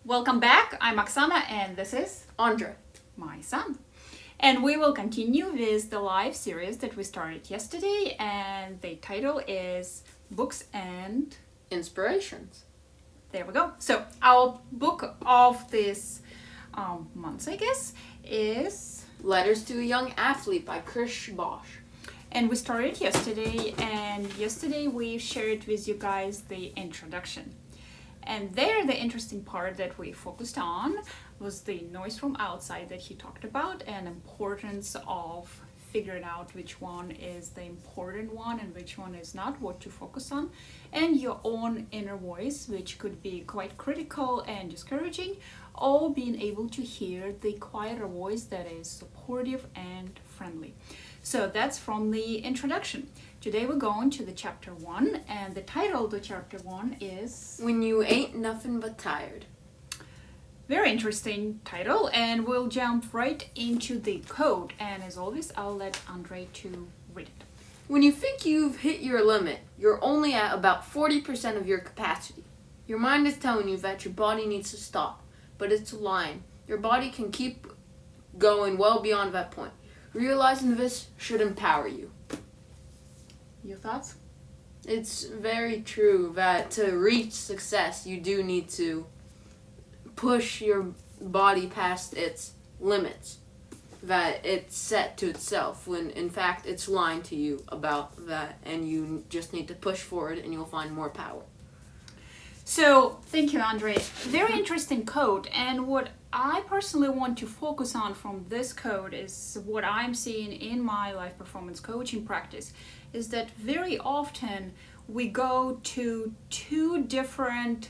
Welcome back. I'm Oksana and this is Andre. my son. And we will continue with the live series that we started yesterday, and the title is Books and Inspirations. there we go. So our book of this month, I guess, is Letters to a Young Athlete by Chris Bosh. and we started yesterday, and yesterday we shared with you guys the introduction. And there, the interesting part that we focused on was the noise from outside that he talked about, and importance of figuring out which one is the important one and which one is not, what to focus on, and your own inner voice, which could be quite critical and discouraging, or being able to hear the quieter voice that is supportive and friendly. So that's from the introduction. Today we're going to the chapter 1, and the title of the chapter 1 is When You Ain't Nothing But Tired. very interesting title, and we'll jump right into the code. And as always, I'll let Andre to read it. When you think you've hit your limit, you're only at about 40% of your capacity. Your mind is telling you that your body needs to stop, but it's lying. Your body can keep going well beyond that point. Realizing this should empower you. Your thoughts? It's very true that to reach success, you do need to push your body past its limits that it's set to itself, when in fact it's lying to you about that, and you just need to push forward and you'll find more power. So, thank you, Andre. Very interesting code, and what I personally want to focus on from this code is what I'm seeing in my life performance coaching practice is that very often we go to two different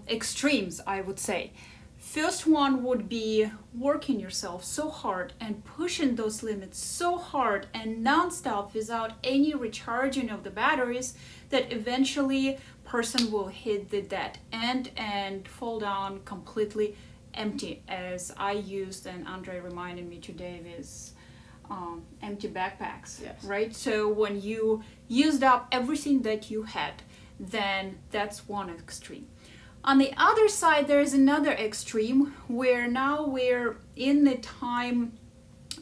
extremes, I would say. First one would be working yourself so hard and pushing those limits so hard and non-stop without any recharging of the batteries that eventually person will hit the dead end and fall down completely empty, as I used and Andre reminded me today with empty backpacks. Yes. Right? So when you used up everything that you had, then that's one extreme. On the other side, there's another extreme where now we're in the time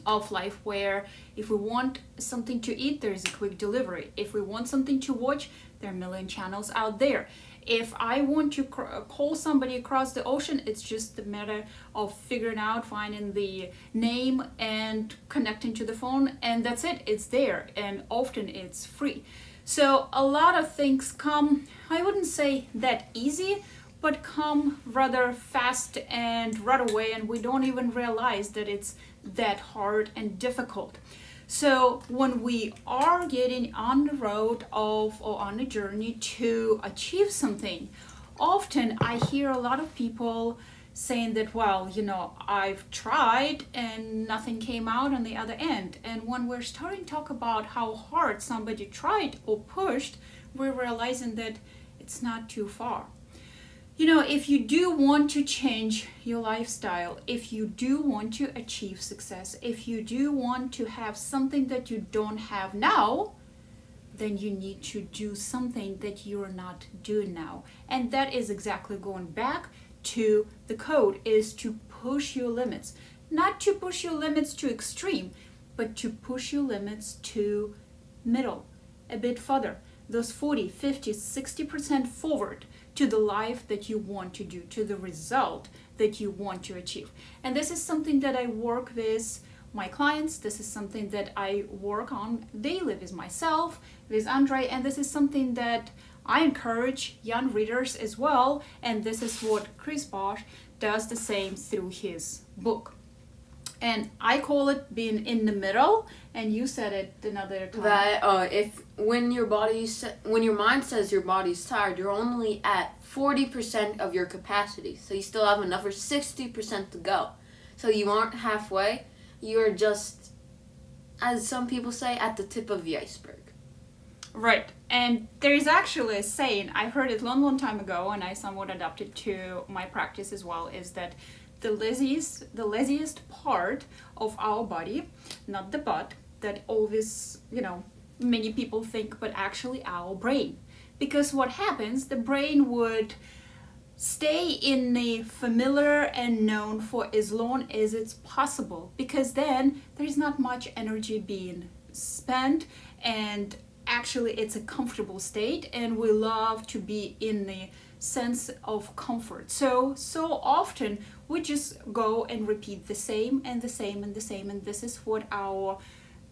of life where if we want something to eat, there's a quick delivery. If we want something to watch, there are a million channels out there. If I want to call somebody across the ocean, it's just a matter of figuring out, finding the name and connecting to the phone, and that's it. It's there, and often it's free. So a lot of things come, I wouldn't say that easy, but come rather fast and right away, and we don't even realize that it's that hard and difficult. So when we are getting on the road of or on a journey to achieve something, often I hear a lot of people saying that, well, I've tried and nothing came out on the other end. And when we're starting to talk about how hard somebody tried or pushed, we're realizing that it's not too far. If you do want to change your lifestyle, if you do want to achieve success, if you do want to have something that you don't have now, then you need to do something that you're not doing now. And that is exactly going back to the code, is to push your limits. Not to push your limits to extreme, but to push your limits to middle, a bit further. Those 40, 50, 60% forward to the life that you want to do, to the result that you want to achieve. And this is something that I work with my clients. This is something that I work on daily with myself, with Andre, and this is something that I encourage young readers as well. And this is what Chris Bosh does the same through his book. And I call it being in the middle, and you said it another time. That when your mind says your body's tired, you're only at 40% of your capacity. So you still have another 60% to go. So you aren't halfway. You're just, as some people say, at the tip of the iceberg. Right. And there is actually a saying, I heard it long time ago, and I somewhat adapted to my practice as well, is that the laziest part of our body, not the butt, that always, many people think, but actually our brain. Because what happens, the brain would stay in the familiar and known for as long as it's possible, because then there's not much energy being spent, and actually it's a comfortable state, and we love to be in the sense of comfort. So often we just go and repeat the same and the same and the same, and this is what our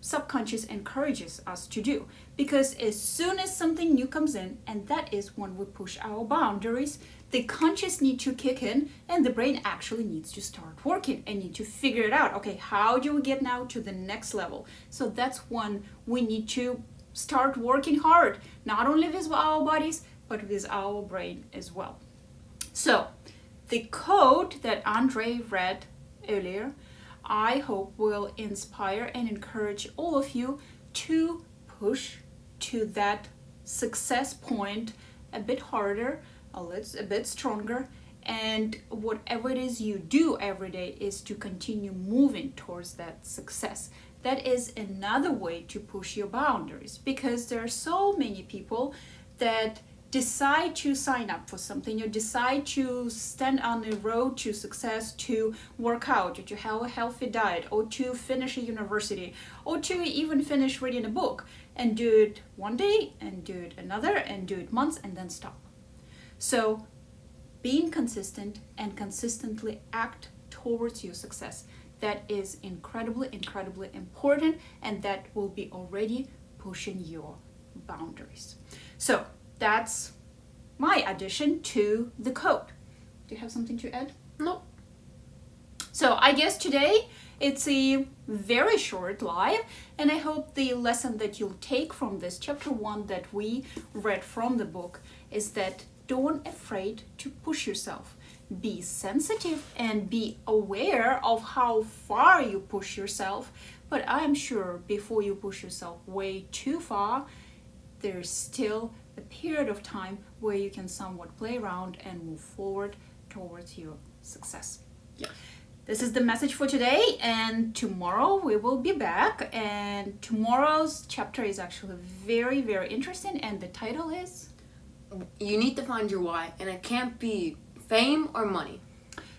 subconscious encourages us to do, because as soon as something new comes in, and that is when we push our boundaries, the conscious need to kick in, and the brain actually needs to start working and need to figure it out. Okay, how do we get now to the next level? So that's when we need to start working hard, not only with our bodies but with our brain as well. So the quote that Andre read earlier, I hope will inspire and encourage all of you to push to that success point a bit harder, a bit stronger, and whatever it is you do every day is to continue moving towards that success. That is another way to push your boundaries, because there are so many people that decide to sign up for something, or decide to stand on the road to success, to work out, or to have a healthy diet, or to finish a university, or to even finish reading a book, and do it one day and do it another and do it months and then stop. So being consistent and consistently act towards your success, that is incredibly important, and that will be already pushing your boundaries. So that's my addition to the code. Do you have something to add? No. So I guess today it's a very short live, and I hope the lesson that you'll take from this chapter 1 that we read from the book is that don't afraid to push yourself. Be sensitive and be aware of how far you push yourself, but I'm sure before you push yourself way too far, there's still a period of time where you can somewhat play around and move forward towards your success. Yeah. This is the message for today, and tomorrow we will be back, and tomorrow's chapter is actually very interesting, and the title is You need to find your why, and it can't be fame or money.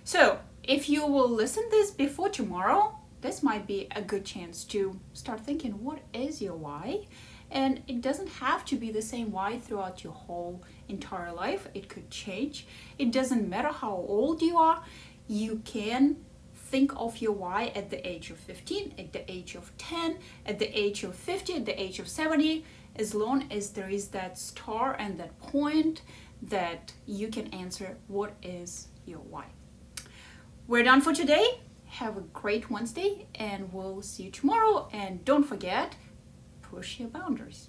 So if you will listen this before tomorrow, this might be a good chance to start thinking, what is your why? And it doesn't have to be the same why throughout your whole entire life. It could change. It doesn't matter how old you are. You can think of your why at the age of 15, at the age of 10, at the age of 50, at the age of 70, as long as there is that star and that point that you can answer what is your why. We're done for today. Have a great Wednesday, and we'll see you tomorrow. And don't forget, push your boundaries.